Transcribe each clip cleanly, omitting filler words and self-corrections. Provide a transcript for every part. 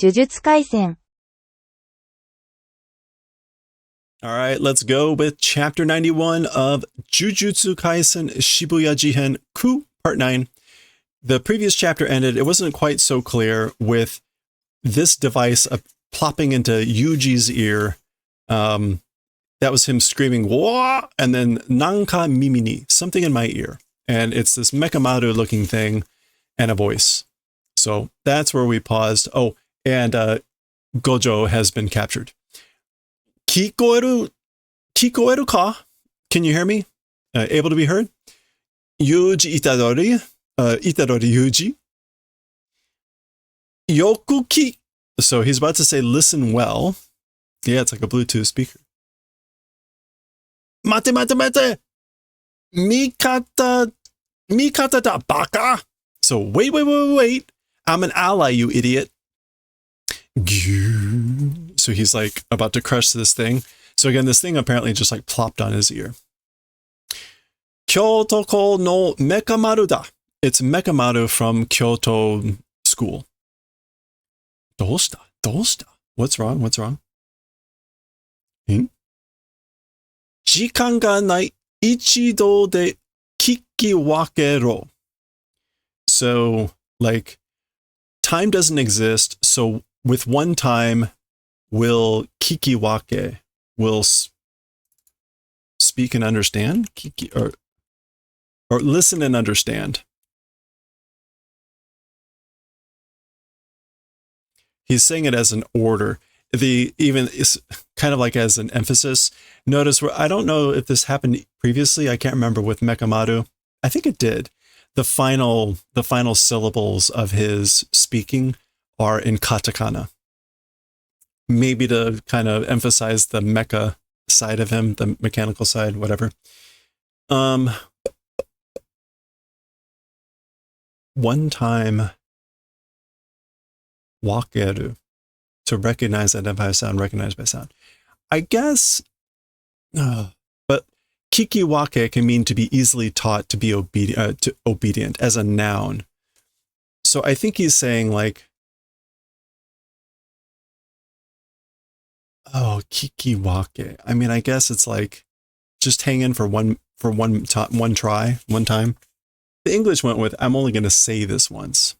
呪術廻戦 All right, let's go with Chapter 91 of Jujutsu Kaisen Shibuya Jihen Ku, Part 9. The previous chapter ended, it wasn't quite so clear with this device plopping into Yuji's ear. That was him screaming, "Wah!" And then Nanka Mimini, something in my ear. And it's this Mekamaru looking thing and a voice. So that's where we paused. Oh, and Gojo has been captured. Kikoeru ka? Can you hear me? Able to be heard? Yuji Itadori. Itadori Yuji. Yoku. So he's about to say, listen well. Yeah, it's like a Bluetooth speaker. Mate. Mikata da baka. So wait. I'm an ally, you idiot. So he's like about to crush this thing. So again, this thing apparently just like plopped on his ear. Kyoto ko no Mekamaru da. It's Mekamaru from Kyoto school. Dosta. What's wrong? Jikan ga nai ichido de kikiwakero. So like time doesn't exist. So with one time, will kikiwake, will speak and understand, or listen and understand. He's saying it as an order. Even is kind of like as an emphasis. Notice where I don't know if this happened previously. I can't remember with Mekamaru. I think it did. The final syllables of his speaking are in katakana. Maybe to kind of emphasize the mecha side of him, the mechanical side, whatever. One time, wakeru, to recognize, identify sound, recognized by sound. I guess, but kikiwake can mean to be easily taught to be obedient as a noun. So I think he's saying like, oh, kikiwake. I mean, I guess it's like just hang in for one try, one time. The English went with, I'm only going to say this once.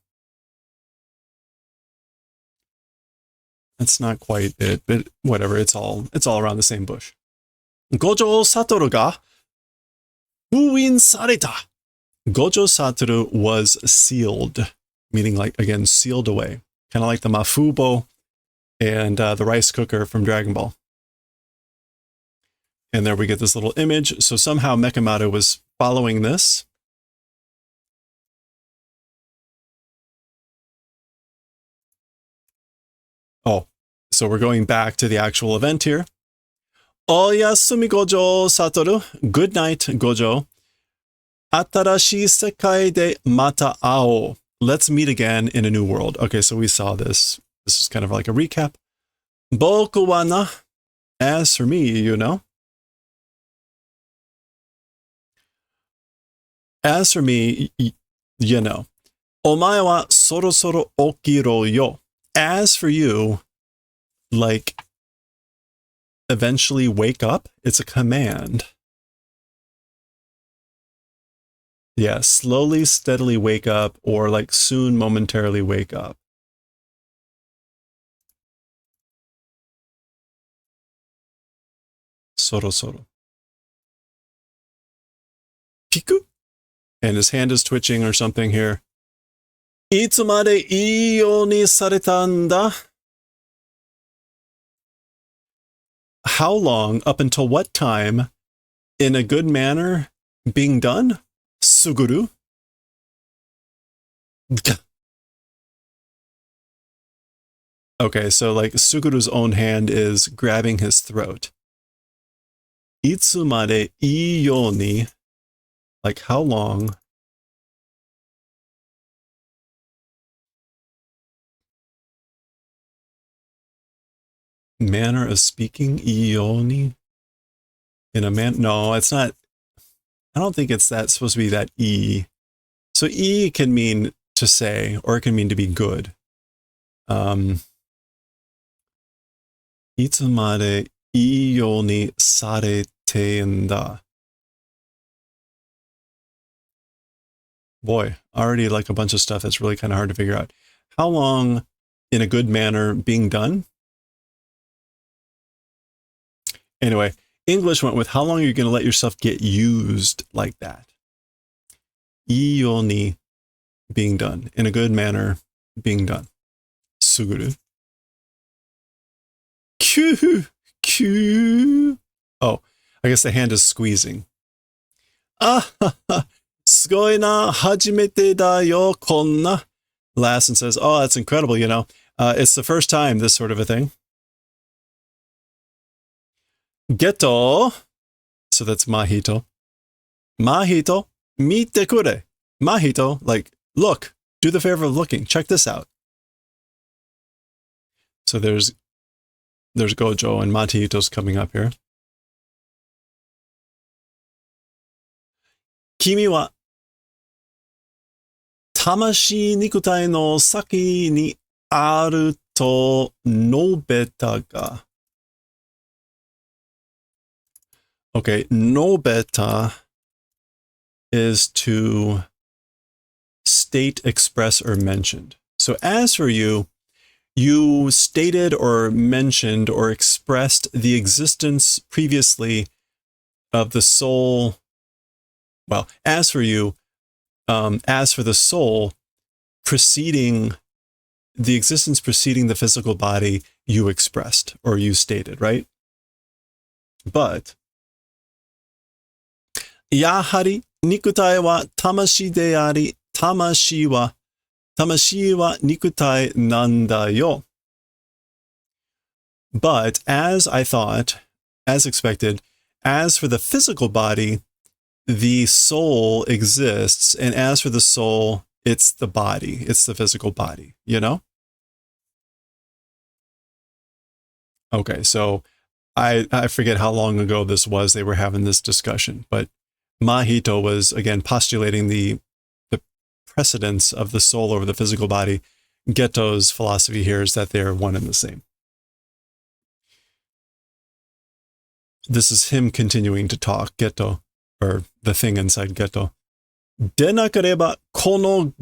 That's not quite it, but whatever. It's all around the same bush. Gojo Satoru ga fuin sareta. Gojo Satoru was sealed, meaning like, again, sealed away. Kind of like the Mafubo and the rice cooker from Dragon Ball. And there we get this little image. So somehow Mekamaru was following this. Oh, so we're going back to the actual event here. Oyasumi Gojo Satoru. Good night, Gojo. Atarashi sekai de mata ao. Let's meet again in a new world. Okay, so we saw this. This is kind of like a recap. Boku wa na. As for me, you know. As for me, you know. Omae wa sorosoro okiro yo. As for you, like, eventually wake up. It's a command. Yeah, slowly, steadily wake up, or like soon, momentarily wake up. Sorosoro. Piku? And his hand is twitching or something here. Itsumade ii yo ni sareta nda? How long, up until what time, in a good manner, being done? Suguru? Okay, so like Suguru's own hand is grabbing his throat. Itsumade ii yo ni? Like how long? Manner of speaking, ioni? In a man? No, it's not. I don't think it's that supposed to be that e. So e can mean to say, or it can mean to be good. いつまでいいようにされてんだ. Boy, already like a bunch of stuff that's really kind of hard to figure out. How long in a good manner being done? Anyway, English went with how long are you going to let yourself get used like that? いいように being done. In a good manner being done. すぐる Q. Oh, I guess the hand is squeezing. あはは、すごいな、初めてだよ、こんな. Laughs and says, oh, that's incredible, you know. It's the first time, this sort of a thing. Geto. So that's Mahito. Mahito, mite kure. Mahito, like, look, do the favor of looking. Check this out. So there's Gojo and Mahito's coming up here. 君は魂肉体の先にあると述べたが。Okay, 述べた is to state, express, or mentioned. So as for you, you stated or mentioned or expressed the existence previously of the soul. Well, as for you, as for the soul preceding the existence preceding the physical body, you expressed or you stated, right? But やはり肉体は魂であり、魂は肉体なんだよ. But as I thought, as expected, as for the physical body, the soul exists, and as for the soul, it's the body, it's the physical body, you know? Okay, so I forget how long ago this was they were having this discussion, but Mahito was, again, postulating the precedence of the soul over the physical body. Geto's philosophy here is that they're one and the same. This is him continuing to talk, Geto, or the thing inside Geto. でなければ、この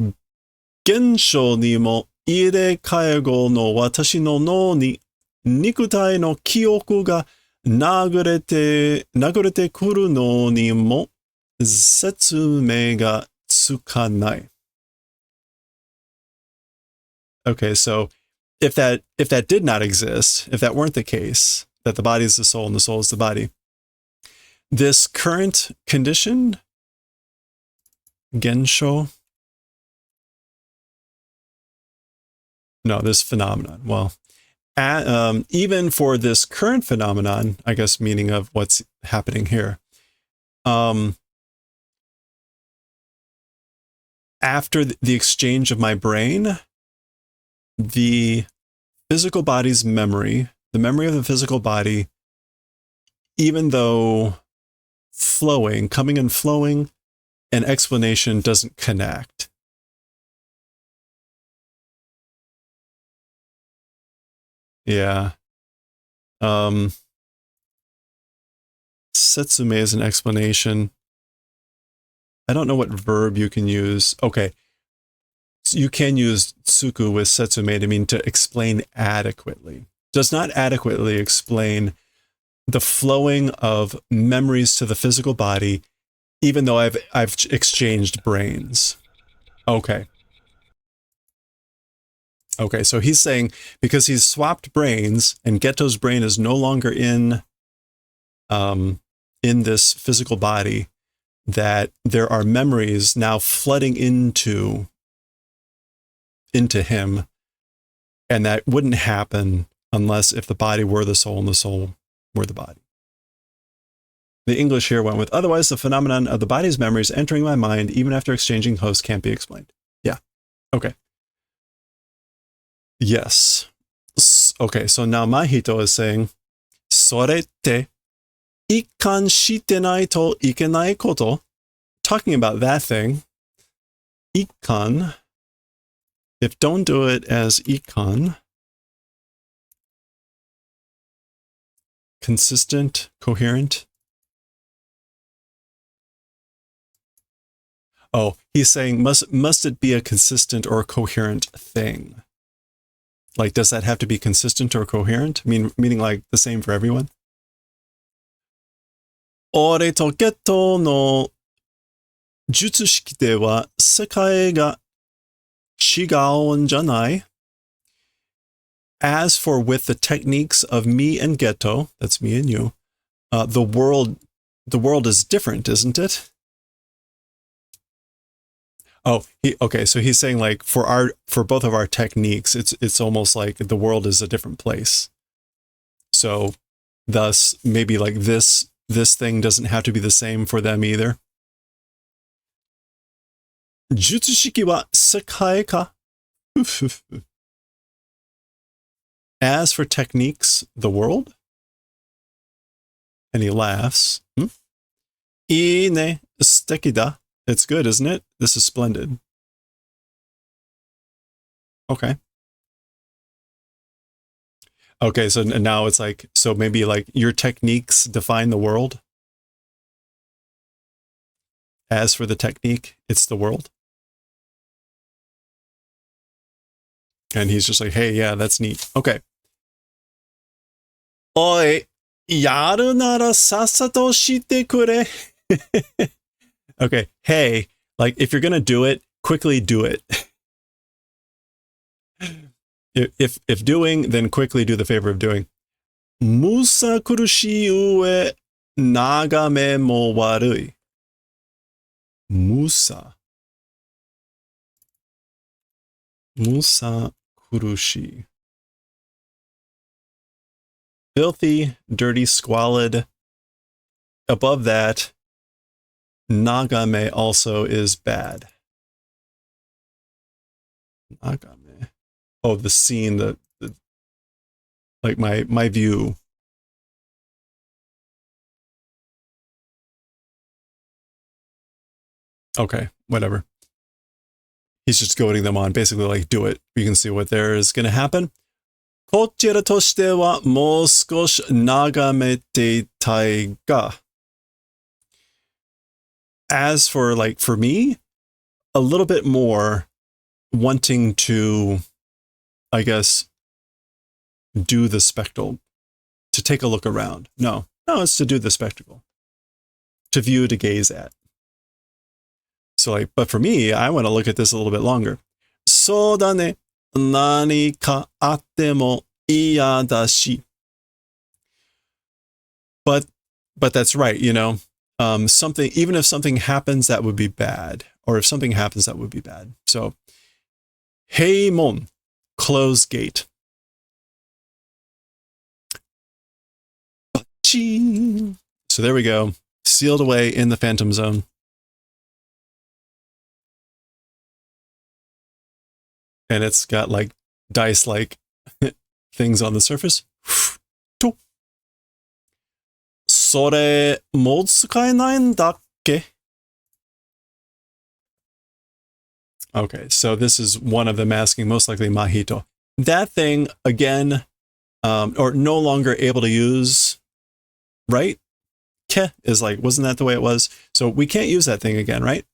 現象にも入れ替え後の私の脳に肉体の記憶が流れてくるのにも説明がつかない. Okay, so if that did not exist, if that weren't the case, that the body is the soul and the soul is the body, this current condition, gensho, no, this phenomenon, well, even for this current phenomenon, I guess meaning of what's happening here, after the exchange of my brain, the physical body's memory, the memory of the physical body, even though coming and flowing, an explanation doesn't connect. Yeah. Setsume is an explanation. I don't know what verb you can use. Okay. So you can use tsuku with setsume to mean to explain adequately. Does not adequately explain the flowing of memories to the physical body, even though I've exchanged brains. Okay. Okay, so he's saying because he's swapped brains and Geto's brain is no longer in this physical body, that there are memories now flooding into him, and that wouldn't happen unless if the body were the soul and the soul were the body. The English here went with, otherwise the phenomenon of the body's memories entering my mind even after exchanging hosts can't be explained. Yeah. Okay. Yes. Okay, so now Mahito is saying, それって一貫してないといけないこと? Talking about that thing. 一貫. If don't do it as 一貫, Consistent, coherent. Oh, he's saying must it be a consistent or coherent thing? Like, does that have to be consistent or coherent? Meaning like the same for everyone? 俺とゲットの術式では世界が違うんじゃない? As for with the techniques of me and Geto, that's me and you, the world is different, isn't it? Oh, okay. So he's saying like for both of our techniques, it's almost like the world is a different place. So, thus maybe like this thing doesn't have to be the same for them either. 術式は世界か? As for techniques, the world? And he laughs. いいね、素敵だ. It's good, isn't it? This is splendid. Okay. Okay, so now it's like, so maybe like your techniques define the world. As for the technique, it's the world. And he's just like, hey, yeah, that's neat. Okay. Oi, yaru nara sassato shite kure. Okay, hey, like if you're gonna do it, quickly do it. If doing, then quickly do the favor of doing. Musa kurushii ue nagame mo warui. Musa kurushi. Filthy, dirty, squalid. Above that, nagame also is bad. Nagame. Oh, the scene, the like my view. Okay, whatever. He's just goading them on, basically like, do it. You can see what there is going to happen. こちらとしてはもう少し眺めていたいが. As for like, for me, a little bit more wanting to, I guess, do the spectacle, to take a look around. No, it's to do the spectacle, to view, to gaze at. So like, but for me, I want to look at this a little bit longer. そうだね。何かあっても嫌だし. But that's right, you know. Something, even if something happens, that would be bad. Or if something happens, that would be bad. So, Heimon, close gate. So there we go. Sealed away in the Phantom Zone. And it's got like dice-like things on the surface. それもう使えないんだっけ? Okay, so this is one of them asking, most likely Mahito. That thing, again, or no longer able to use, right? Ke is like, wasn't that the way it was? So we can't use that thing again, right?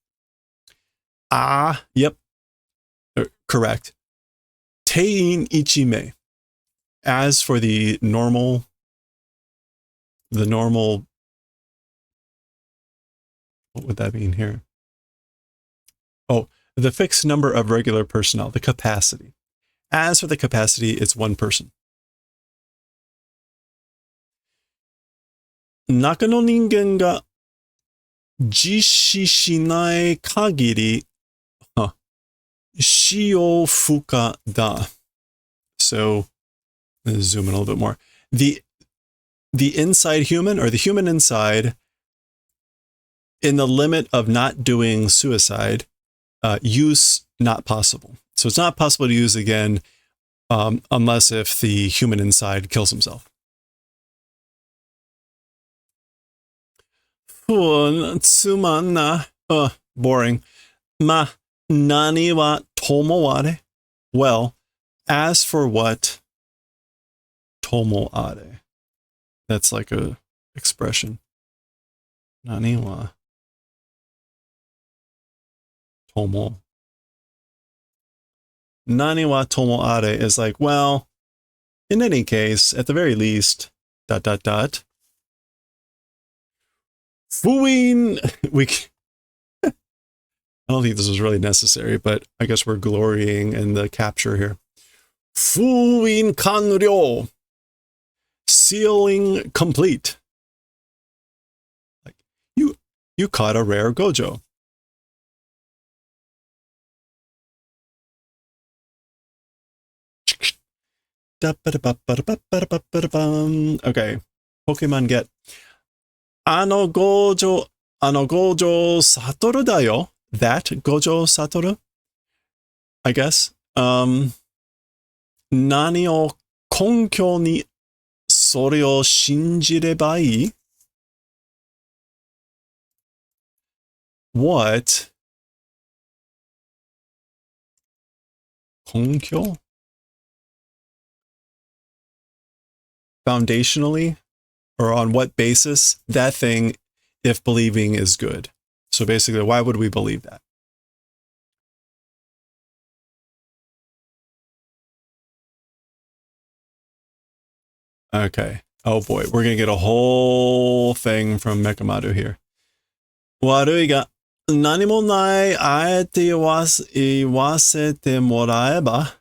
Ah, yep. Correct. Tein ichime. As for the normal, what would that mean here? Oh, the fixed number of regular personnel, the capacity. As for the capacity, it's one person. Naka no ningen ga jishi shinai kagiri shio fuka da. So, let's zoom in a little bit more. The inside human, or the human inside, in the limit of not doing suicide, use not possible. So it's not possible to use again unless if the human inside kills himself. Boring. Ma nani wa tomoare? Well, as for what tomoare? That's like a expression. Nani wa tomo. Nani wa tomo are is like, well, in any case, at the very least, dot dot dot. Fuin, I don't think this was really necessary, but I guess we're glorying in the capture here. Fuin kanryo. Sealing complete. Like you caught a rare gojo. Okay. Pokemon get. Gojo Satoru da yo. That Gojo Satoru, I guess. Nani o konkyō ni sore o shinjirebai ii? What? Konkyo? Foundationally? Or on what basis? That thing, if believing is good. So basically, why would we believe that? Okay. Oh boy, we're going to get a whole thing from Mekamaru here. Warui ga nani mo nai aete iwasete moraeba.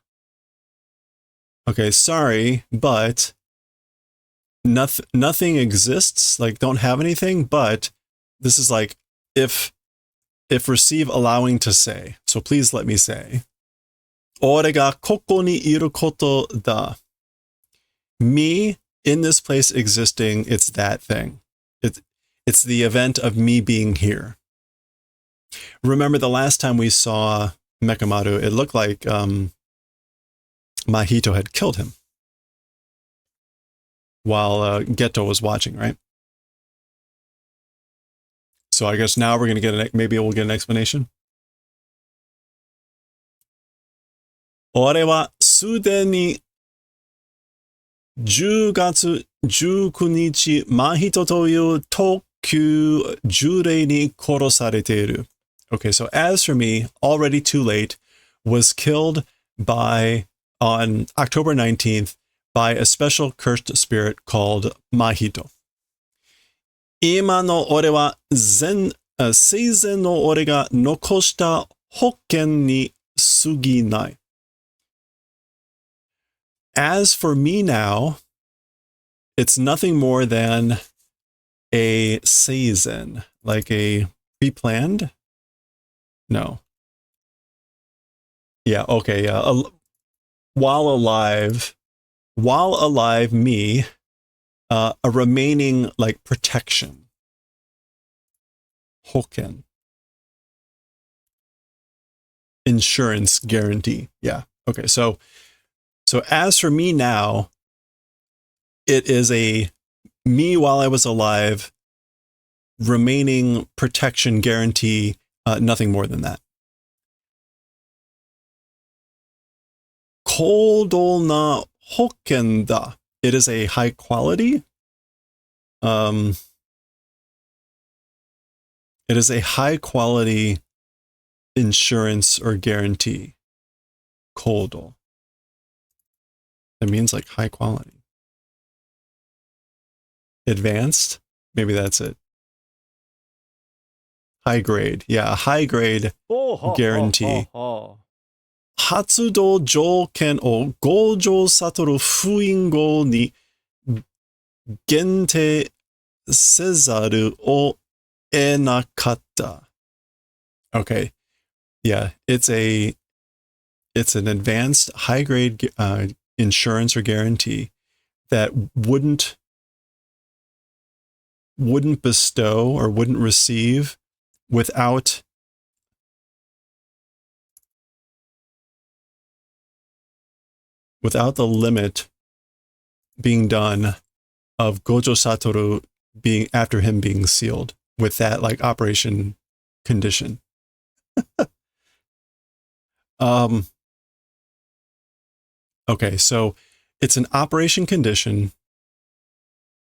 Okay, sorry, but nothing exists, like don't have anything, but this is like if receive allowing to say. So please let me say. Ore ga koko ni iru koto da. Me in this place existing, it's that thing. It's the event of me being here. Remember the last time we saw Mekamaru, it looked like Mahito had killed him while Geto was watching, right? So I guess now we're going to get maybe we'll get an explanation. Ore wa sude ni 10月19日、Mahito という特急呪霊に殺されている。Okay, so as for me, already too late, was killed on October 19th by a special cursed spirit called Mahito. 今の俺は生前の俺が残した保険に過ぎない。As for me now, it's nothing more than a season, like a pre-planned? No. Yeah, okay, yeah. While alive, me, a remaining, like, protection. Hoken. Insurance guarantee. Yeah, okay, so as for me now, it is a me while I was alive, remaining protection guarantee, nothing more than that. Kodo na hoken da. It is a high quality. It is a high quality insurance or guarantee. Kodo. That means like high quality. Advanced? Maybe that's it. High grade. Yeah, a high grade guarantee. 発動条件を五条悟封印後に限定せざるを得なかった。Okay. Yeah, it's an advanced high grade insurance or guarantee that wouldn't bestow or wouldn't receive without the limit being done of Gojo Satoru being after him being sealed with that like operation condition. Okay, so it's an operation condition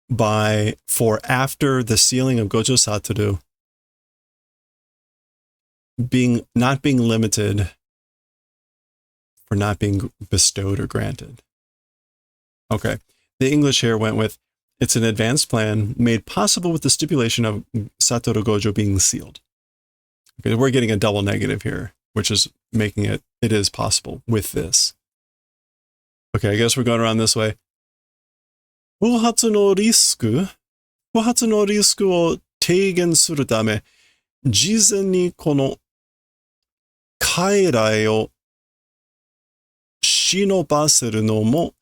for after the sealing of Gojo Satoru not being limited for not being bestowed or granted. Okay. The English here went with, it's an advanced plan made possible with the stipulation of Satoru Gojo being sealed. Okay, we're getting a double negative here, which is making it is possible with this. Okay, I guess we're going around this way. 不発のリスクを低減するため、事前にこの傀儡を忍ばせるのも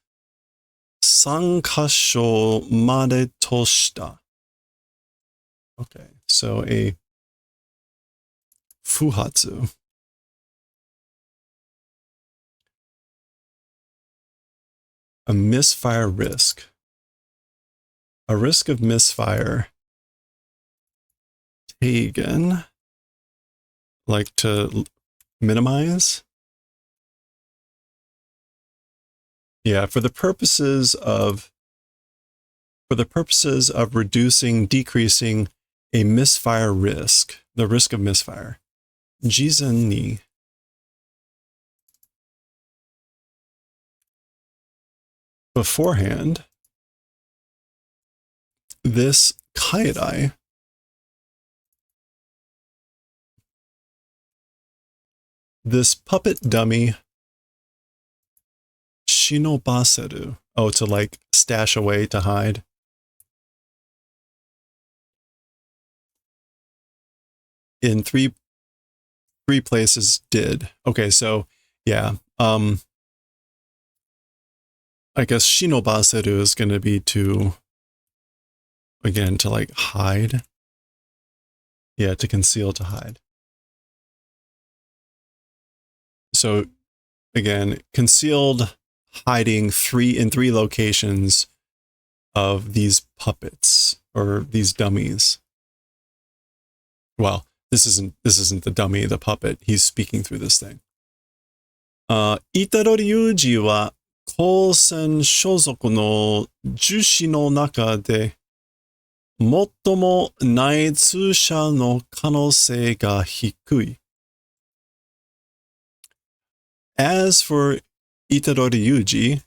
3箇所までとした。Okay, so a 不発。A misfire risk. A risk of misfire. Taken. Like to minimize. Yeah, for the purposes of decreasing a misfire risk, the risk of misfire. Jizen ni. Beforehand, this kaidai this puppet dummy shinobaseru. Oh, to like stash away, to hide. In three places did. Okay, so yeah. I guess shinobaseru is going to be to, again, to like hide. Yeah, to conceal, to hide. So again, concealed hiding in three locations of these puppets or these dummies. Well, this isn't the dummy, the puppet. He's speaking through this thing. Itaro Ryuji wa Kousen Shozoku no Jushi no naka de mottomo naitsūsha no kanosei ga hikui. As for Itaro Ryuji,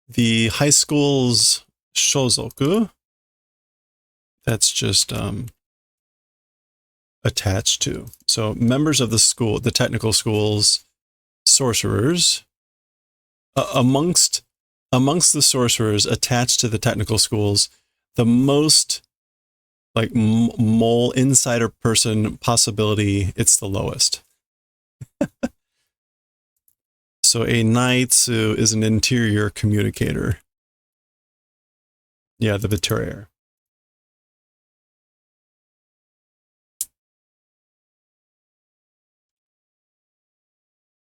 the high school's shozoku, that's just attached to. So members of the school, the technical school's sorcerers, amongst the sorcerers attached to the technical schools, the most like mole insider person possibility, it's the lowest. So a naitsu is an interior communicator. Yeah, the betrayer.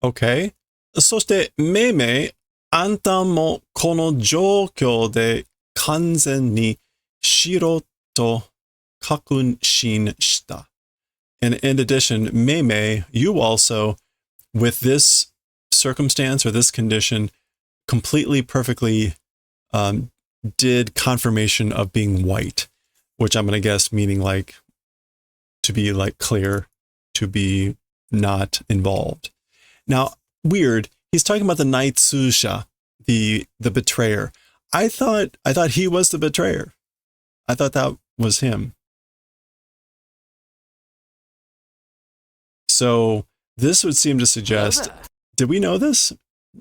Okay. そして、めいめい、あんたもこの状況で完全にしろと確信した。And in addition, Mei Mei, you also, with this circumstance or this condition, completely, perfectly did confirmation of being white, which I'm going to guess meaning like to be like clear, to be not involved. Now, weird. He's talking about the Naitsusha, the betrayer. I thought he was the betrayer. I thought that was him. So this would seem to suggest, did we know this?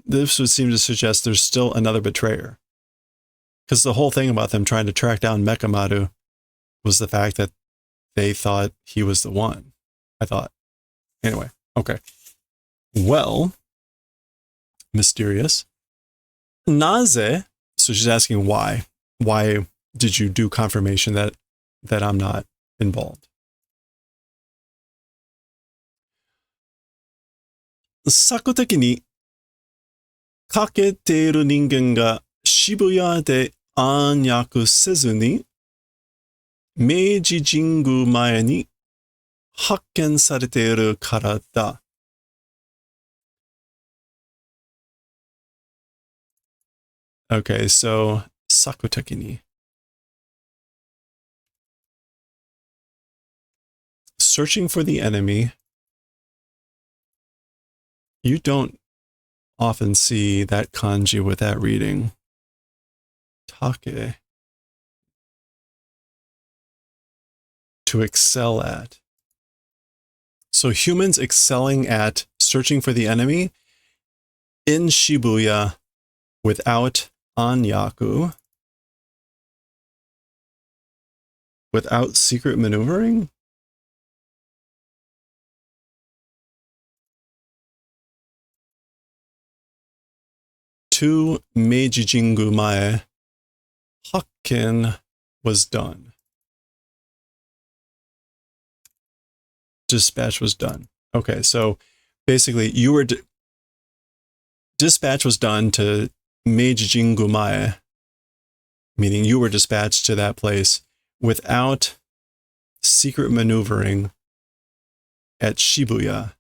This would seem to suggest there's still another betrayer. Because the whole thing about them trying to track down Mekamaru was the fact that they thought he was the one. I thought. Anyway, okay. Well, mysterious. Naze, so she's asking why. Why did you do confirmation that I'm not involved? 策的にかけている人間が渋谷で暗躍せずに明治神宮前に発見されているからだ。Okay, so 策的に searching for the enemy. You don't often see that kanji with that reading. Take. To excel at. So humans excelling at searching for the enemy in Shibuya without Anyaku. Without secret maneuvering? To Meiji Jingu Mae, Hakken was done. Dispatch was done. Okay, so basically you were... dispatch was done to Meiji Jingu Mae, meaning you were dispatched to that place without secret maneuvering at Shibuya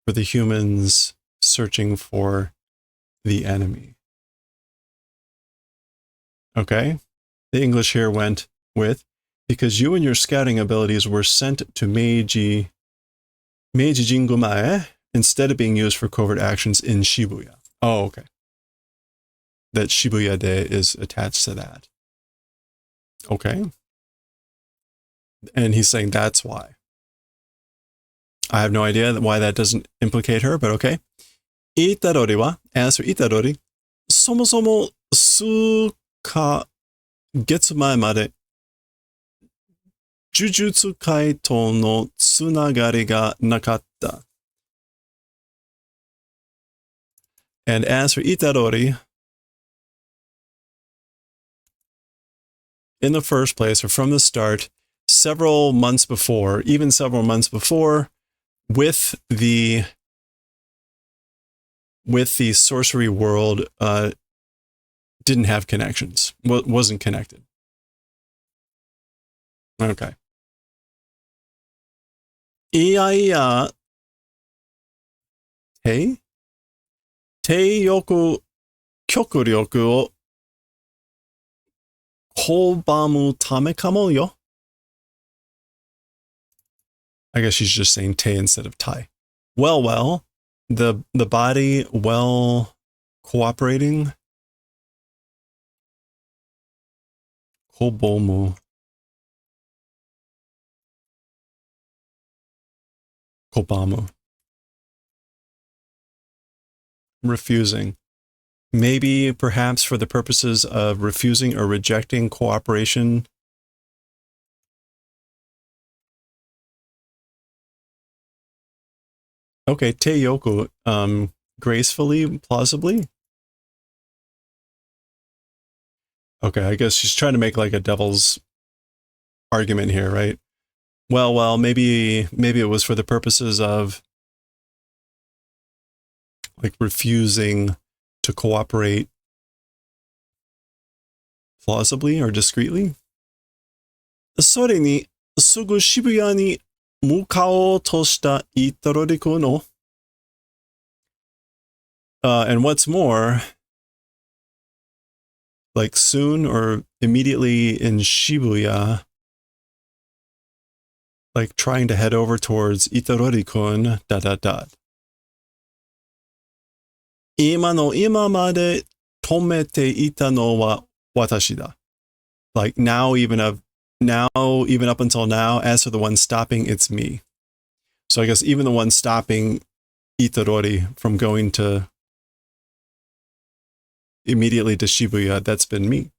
for the humans searching for the enemy. Okay, the English here went with, because you and your scouting abilities were sent to Meiji Jingu Mae instead of being used for covert actions in Shibuya. Oh, okay. That Shibuya De is attached to that. Okay. And he's saying that's why. I have no idea why that doesn't implicate her, but okay. Itadori wa, as for Itadori, そもそも数ヶ月前まで呪術界とのつながりがなかった。And as for Itadori, in the first place, or from the start, several months before, even several months before, with the sorcery world, didn't have connections, wasn't connected. Okay. いやいや、低欲、極力を拒むためかもよ。I guess she's just saying te instead of tai. Well, the body cooperating. Kobomu. Kobamu. Refusing. Maybe perhaps for the purposes of refusing or rejecting cooperation. Okay, te yoku, gracefully, plausibly. Okay, I guess she's trying to make like a devil's argument here, right? Well, maybe it was for the purposes of like refusing to cooperate plausibly or discreetly. それにすぐ渋谷に向かおうとしたイタロリ君の and what's more, like soon or immediately in Shibuya, like trying to head over towards Itarori-kun, ... 今の今まで止めていたのは私だ. Like now, even up until now, as for the one stopping, it's me. So I guess even the one stopping Itarori from going to immediately to Shibuya, that's been me.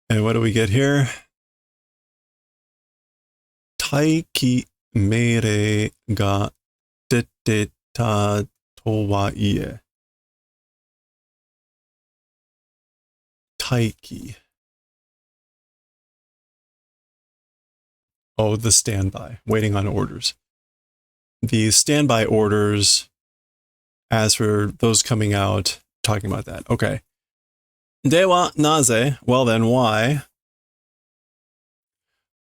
And what do we get here? Taiki mere ga dete ta to wa ie. Taiki. Oh, the standby, waiting on orders. The standby orders, as for those coming out, talking about that. Okay. Dewa naze, well then why?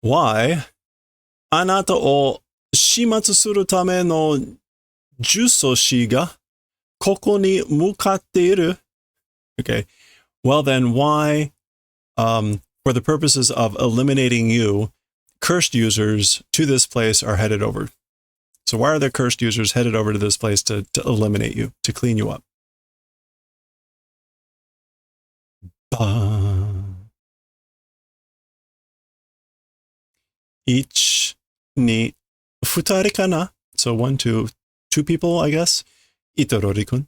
Why? Anata o shimatsu suru tame no jusoshi ga koko ni mukatte iru. Okay. Well then why For the purposes of eliminating you, cursed users to this place are headed over. So why are there cursed users headed over to this place to eliminate you, to clean you up? 1、2、2人かな? So 1, 2, 2 people, I guess. イトロリ君。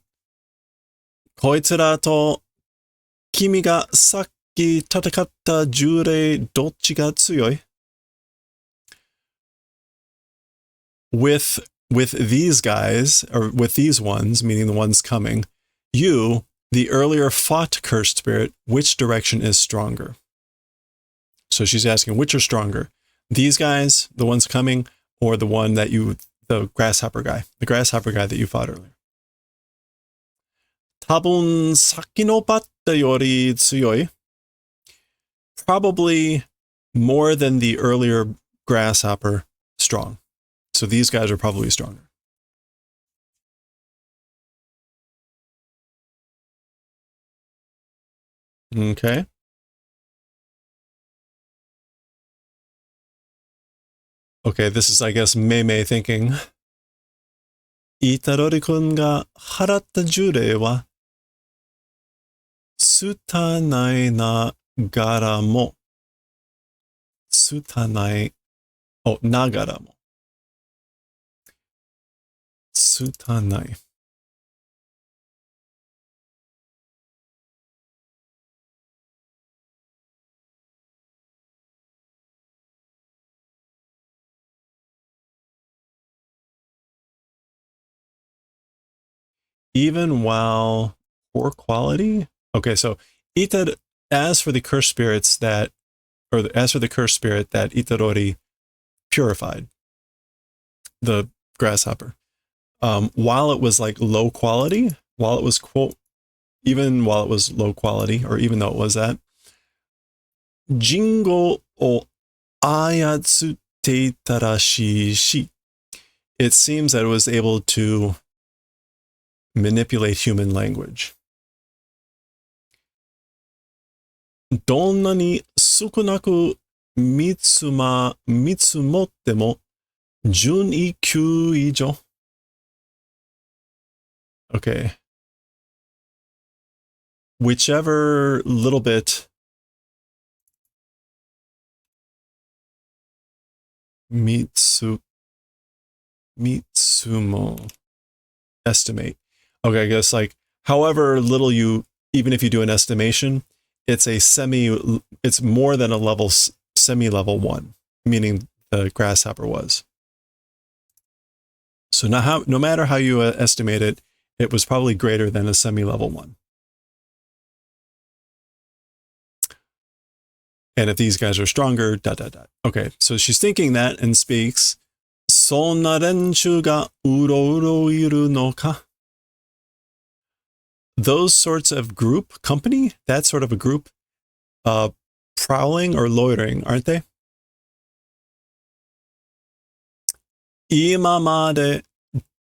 こいつらと君がさっき戦った呪霊どっちが強い? With these guys, or with these ones, meaning the ones coming, you, the earlier fought cursed spirit, which direction is stronger? So she's asking, which are stronger? These guys, the ones coming, or the one that the grasshopper guy that you fought earlier? 多分先のバッタより強い. Probably more than the earlier grasshopper strong. So these guys are probably stronger. Okay. Okay, this is, I guess, Mei thinking. イタロリ君が払った呪霊は拙いながらも拙いながらも拙い Even while poor quality? Okay, so Itar, as for the cursed spirits that, as for the cursed spirit that Itarori purified, the grasshopper, while it was like low quality, while it was even while it was low quality, or even though it was that, Jingo o ayatsute tarashishi, it seems that it was able to manipulate human language. どんなに少なく見積もっても準1級以上. Okay. Whichever little bit mitsumo estimate. Okay, I guess like however little you, even if you do an estimation, it's more than a level, semi-level 1, meaning the grasshopper was. So no matter how you estimate it, it was probably greater than a semi-level 1. And if these guys are stronger, ... Okay, so she's thinking that and speaks. そんな連中がうろうろいるのか? Those sorts of company, that sort of a group, prowling or loitering, aren't they? 今まで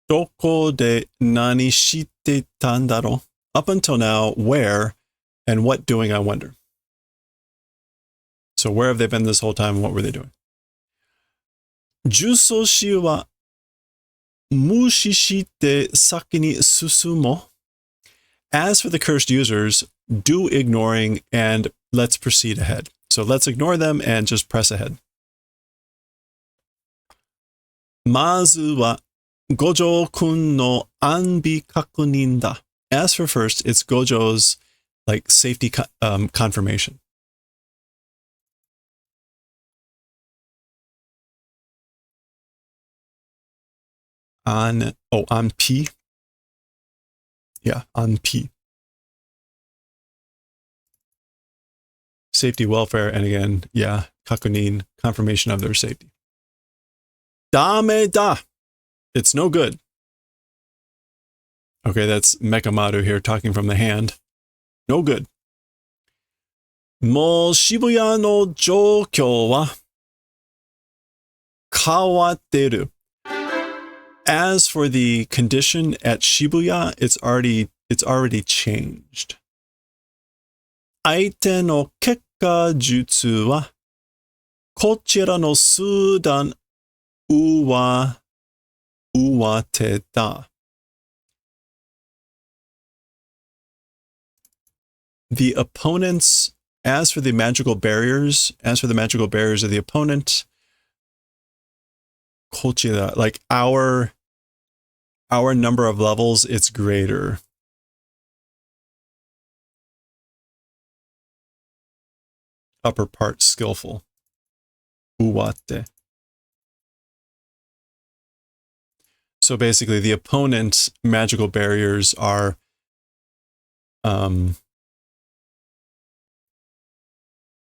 どこで何してたんだろう? Up until now, where and what doing, I wonder. So where have they been this whole time and what were they doing? 呪詛師は無視して先に進もう. As for the cursed users, do ignoring and let's proceed ahead. So let's ignore them and just press ahead. まずは五条くんの安否確認だ. As for first, it's Gojo's like safety confirmation. On P. Yeah, on P. Safety, welfare, and again, yeah, kakunin, confirmation of their safety. Dame da. It's no good. Okay, that's Mekamaru here talking from the hand. No good. もう渋谷の状況は変わってる. As for the condition at Shibuya, it's already changed. 相手の結か術は、こちらの数段上手だ。The opponents, as for the magical barriers of the opponent, こちら, like our number of levels, it's greater. Upper part, skillful. Uwate. So basically, the opponent's magical barriers are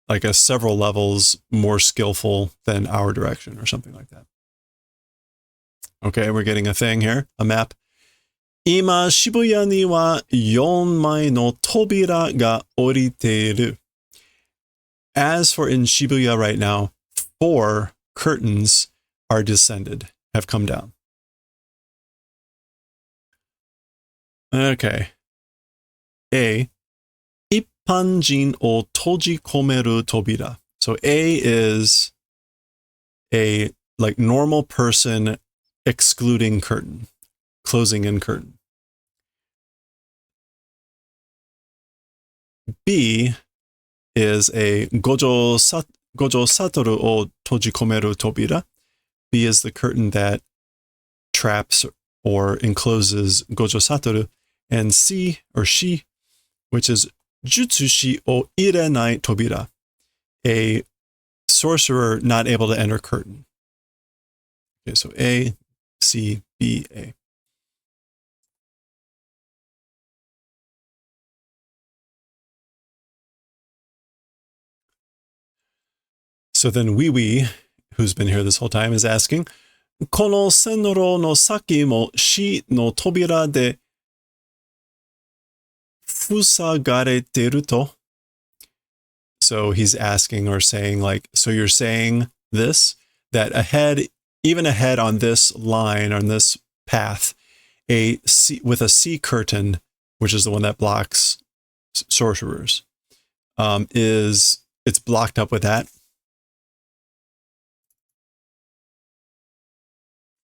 like several levels more skillful than our direction or something like that. Okay, we're getting a thing here, a map. 今、渋谷には4枚の扉が降りている。As for in Shibuya right now, 4 curtains are descended, have come down. Okay. A. 一般人を閉じ込める扉. So A is a like normal person excluding curtain, closing in curtain. B is a gojo satoru o tojikomeru tobira. B is the curtain that traps or encloses gojo satoru. And C, or she, which is jutsushi o irenai tobira, a sorcerer not able to enter curtain. Okay, so A, C, B, A. So then Wee, who's been here this whole time, is asking, この線路の先も死の扉で塞がれてると? So he's asking or saying like, so you're saying this, that ahead, even ahead on this line, on this path, with a C curtain, which is the one that blocks sorcerers, it's blocked up with that.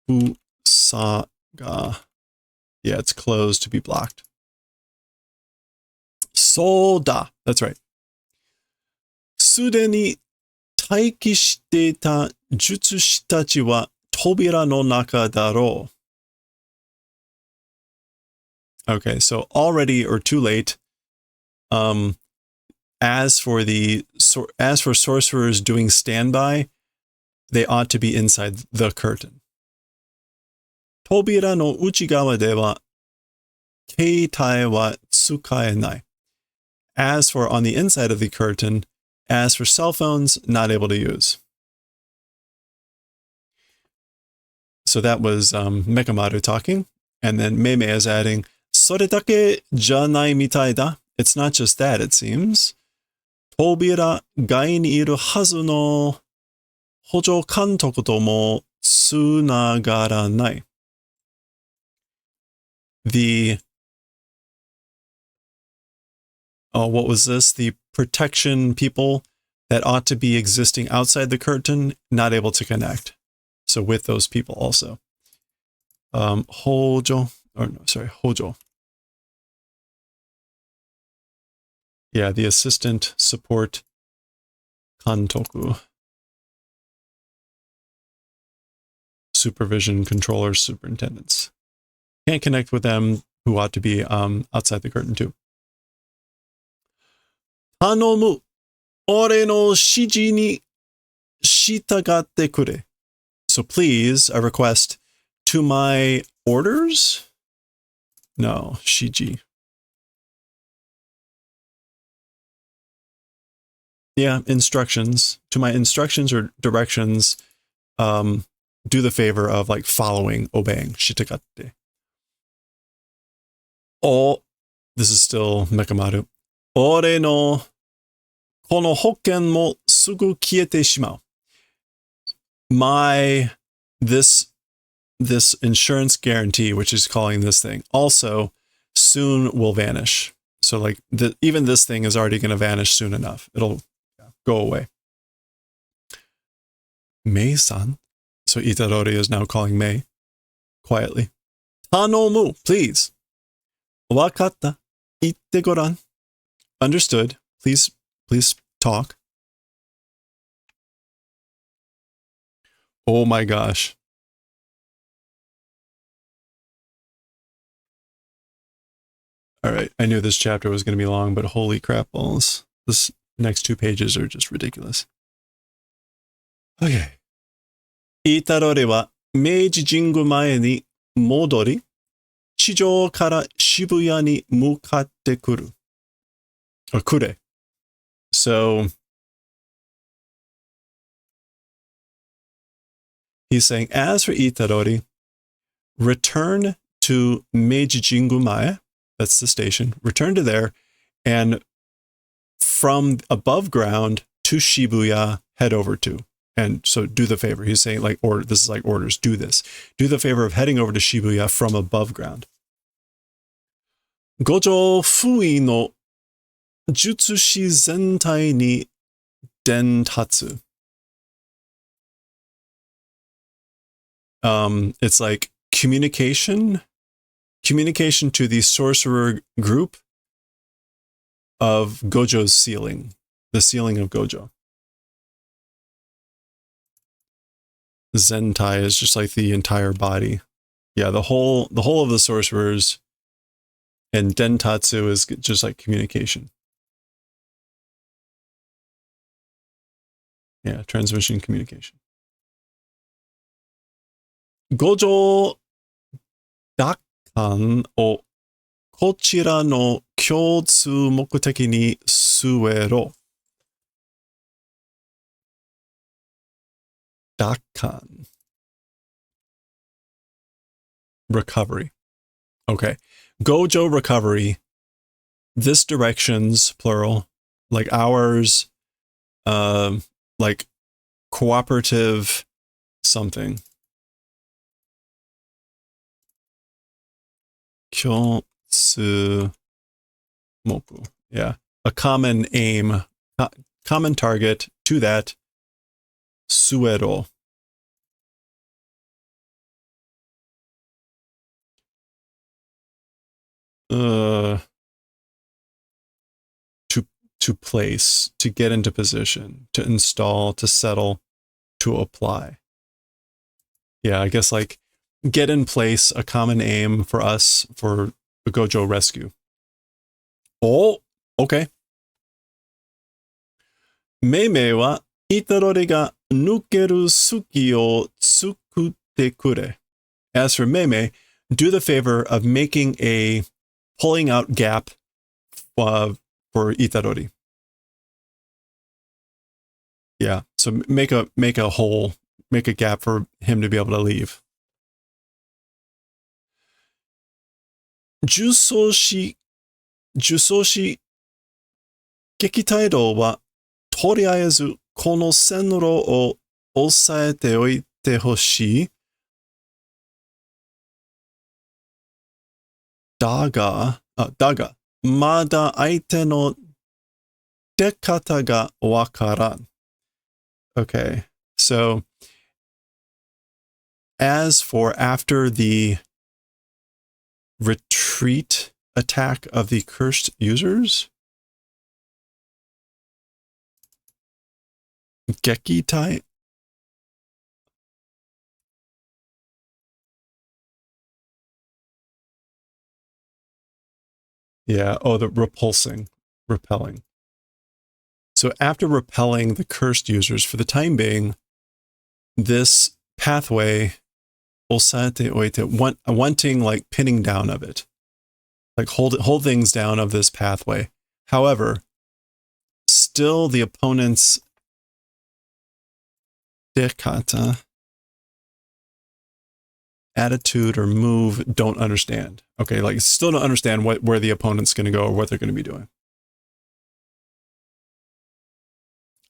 Fusaga. Yeah, it's closed to be blocked. Soda. That's right. すでに待機していた術師たちは扉の中だろう. Okay, so already or too late. As for sorcerers doing standby, they ought to be inside the curtain. 扉の内側では携帯は使えない. As for on the inside of the curtain, as for cell phones, not able to use. So that was Mekamaru talking. And then Meimei is adding, それだけじゃないみたいだ. It's not just that, it seems. 扉外にいるはずの補助監督ともつながらない. What was this? The protection people that ought to be existing outside the curtain, not able to connect. So with those people also. Hojo. Yeah, the assistant support kantoku. Supervision controllers, superintendents. Can't connect with them who ought to be outside the curtain too. 頼む。俺の指示に従ってくれ. So please, I request, to my orders? No, shiji. Yeah, instructions. To my instructions or directions, do the favor of like following, obeying. Shitagatte. Oh, this is still Mekamaru. 俺のこの保険もすぐ消えてしまう. This insurance guarantee, which is calling this thing, also soon will vanish. So like even this thing is already going to vanish soon enough. Go away. Mei-san. So Itadori is now calling Mei quietly. Tanomu, please. Wakatta. Itte goran. Understood. Please talk. Oh my gosh. All right. I knew this chapter was going to be long, but holy crap balls. This next 2 pages are just ridiculous. Okay. Itadori wa Meiji Jingu mae ni modori, chijou kara Shibuya ni mukatte kuru. Or kure. So he's saying, as for Itadori, return to Meiji Jingu mae, that's the station, return to there, and from above ground to Shibuya, head over to. And so do the favor. He's saying like, or this is like orders, do this. Do the favor of heading over to Shibuya from above ground. Gojo fui no jutsushi zentai ni dentatsu. It's like communication to the sorcerer group of Gojo's ceiling, the ceiling of Gojo. Zentai is just like the entire body. Yeah, the whole of the sorcerers, and dentatsu is just like communication. Yeah, transmission communication. Gojo dakkan o kochira no kyōtsu mokuteki ni suero. Dakkan. Recovery. Okay. Gojo recovery. This directions, plural, like ours, like cooperative something. Kyōtsu moku. Yeah. A common aim, common target to that. Suero. To place, to get into position, to install, to settle, to apply. Yeah, I guess like get in place, a common aim for us for the Gojo rescue. Oh, okay. Meimei wa Itadori ga nukeru suki o tsukutte kure. As for Meimei, do the favor of making a pulling out gap for Itadori. Yeah, so make a hole, make a gap for him to be able to leave. Jusoshi Gekitaido wa toriaezu kono senro o osaete oite hoshii. Daga, mada aite no dekata ga wakaran. Okay, so as for after the retreat attack of the cursed users, Gekitai. Yeah, oh, the repelling. So after repelling the cursed users for the time being, this pathway, osate oite, wanting like pinning down of it, like hold things down of this pathway. However, still the opponent's dekata attitude or move don't understand. Okay, like still don't understand where the opponent's going to go or what they're going to be doing.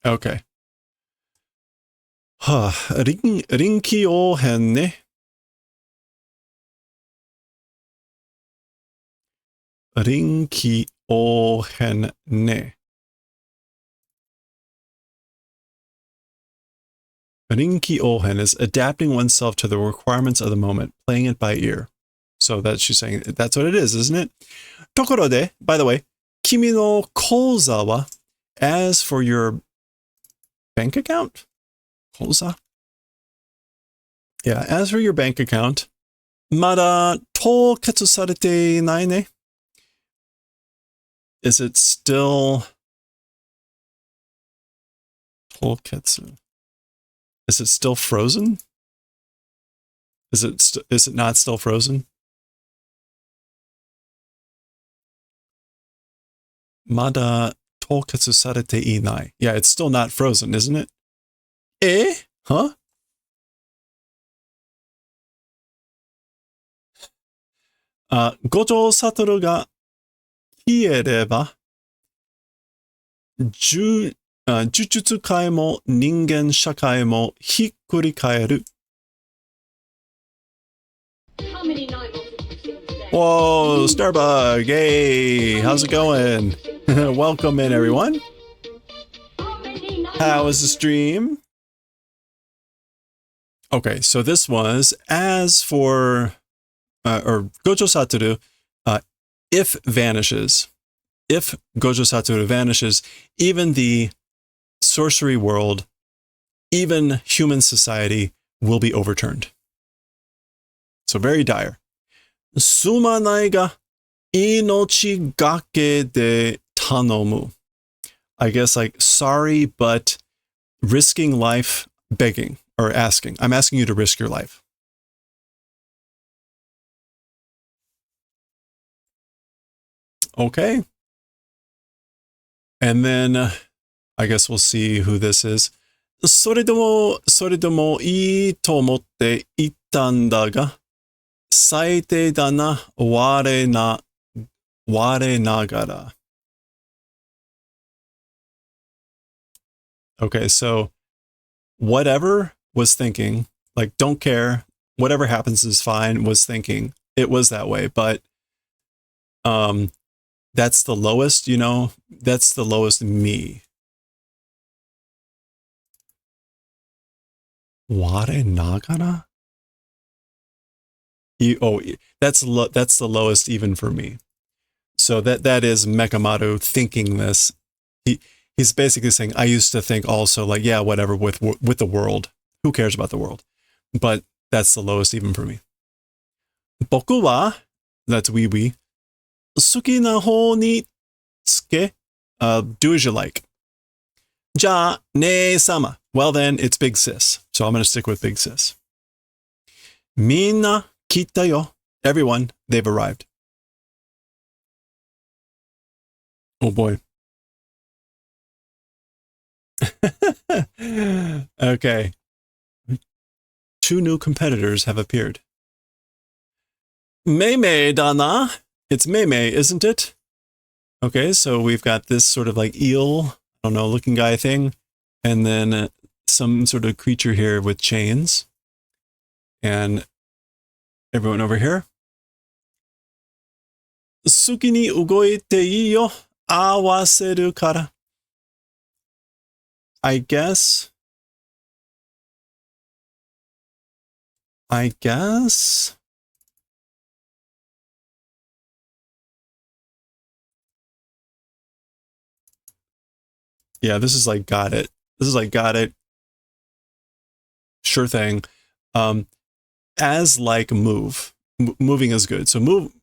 Okay. Rinki o hen ne. Rinki o hen ne. Rinki ohen is adapting oneself to the requirements of the moment, playing it by ear. So that she's saying that's what it is, isn't it? Tokorode, by the way, kimi no kouza wa, as for your bank account? Kouza? Yeah, as for your bank account, mada touketsu sarete nai ne? Is it still touketsu? Is it still frozen? Is it not still frozen? Mada touketsu sarete inai. Yeah, it's still not frozen, isn't it? Eh? Huh? Gojo Satoru ga kiiereba, Jujutsu Kai mo ningen shakai mo hikkurikaeru. How many night novels have you seen today? Whoa, Starbug! Hey, how's it going? Welcome in, everyone. How was the stream? Okay, so this was as for or Gojo Satoru, if vanishes. If Gojo Satoru vanishes, even the sorcery world, even human society will be overturned. So very dire. Sumanai ga inochi gake de tanomu. I guess like sorry, but risking life, begging or asking. I'm asking you to risk your life. Okay. And then I guess we'll see who this is. それでもいいと思って言ったんだが、最低だな、我ながら. Okay, so whatever was thinking, like don't care, whatever happens is fine, was thinking. It was that way, but that's the lowest, you know, that's the lowest me. Ware nagara? That's the lowest even for me. So that is Mekamaru thinking this. He's basically saying, I used to think also like, yeah, whatever with the world. Who cares about the world? But that's the lowest even for me. Boku wa, that's wee. Suki na hou ni tsuke, do as you like. Ja ne sama. Well then, it's Big Sis. So I'm going to stick with Big Sis. Minna kita yo. Everyone, they've arrived. Oh boy. Okay. 2 new competitors have appeared. Mei Dana. It's Mei, isn't it? Okay, so we've got this sort of like eel, I don't know, looking guy thing. And then some sort of creature here with chains. And everyone over here. Suki ni ugoite ii yo, awaseru kara. I guess. Yeah, this is like got it. Sure thing. As like move. Moving is good. So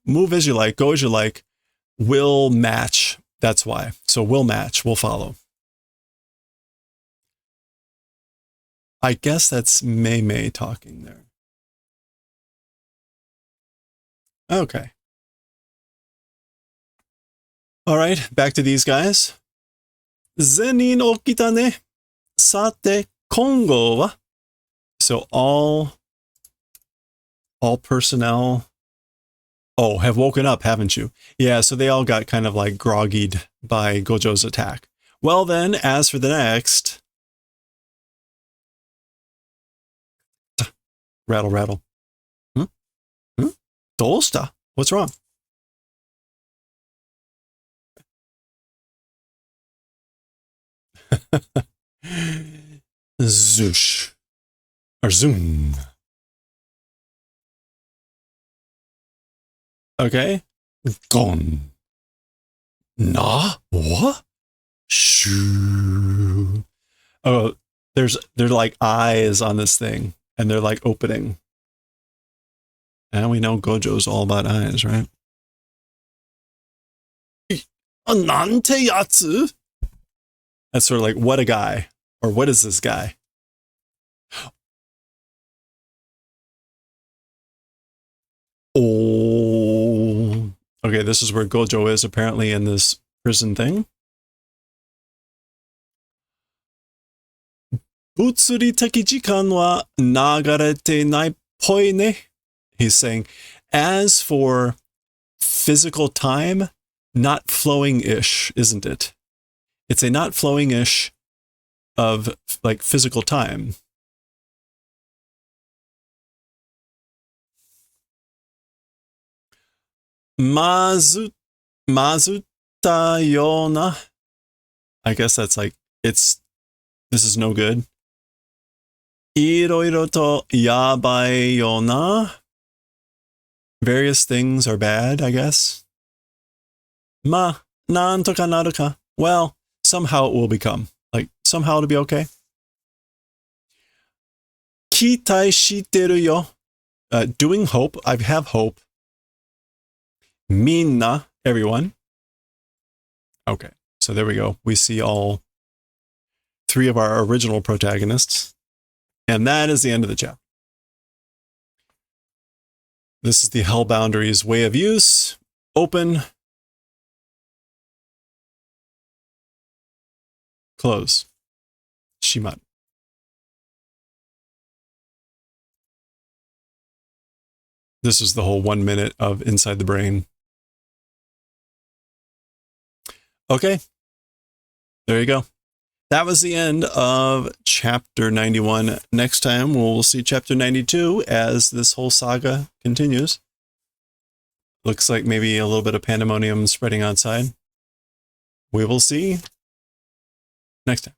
move as you like, go as you like. Will match. That's why. So will match, will follow. I guess that's Mei talking there. Okay. All right, back to these guys. Zenin okita ne. Sate kongo wa. So all personnel have woken up, haven't you? Yeah, so they all got kind of like groggied by Gojo's attack. Well then, as for the next. Rattle. Dolsta. What's wrong? Zoosh. Or zoom. Okay. Gone. Na? What? Shoo. Oh, they're like eyes on this thing, and they're like opening. And we know Gojo's all about eyes, right? Nante yatsu? That's sort of like, what a guy. Or what is this guy? Oh. Okay, this is where Gojo is apparently in this prison thing. Butsuri teki jikan wa nagarete nai poi ne. He's saying, as for physical time, not flowing-ish, isn't it? It's a not flowing-ish of like physical time. Mazutta yona. I guess that's like, this is no good. Iroiro to yabai yona. Various things are bad, I guess. Nantoka naruka. Well, somehow it will become. Like, somehow it'll be okay. Kitai shiteru yo. Doing hope. I have hope. Minna, everyone. Okay, so there we go. We see all 3 of our original protagonists. And that is the end of the chapter. This is the Hell Boundaries way of use. Open. Close. Shimat. This is the whole 1 minute of Inside the Brain. Okay. There you go. That was the end of chapter 91. Next time, we'll see chapter 92 as this whole saga continues. Looks like maybe a little bit of pandemonium spreading outside. We will see next time.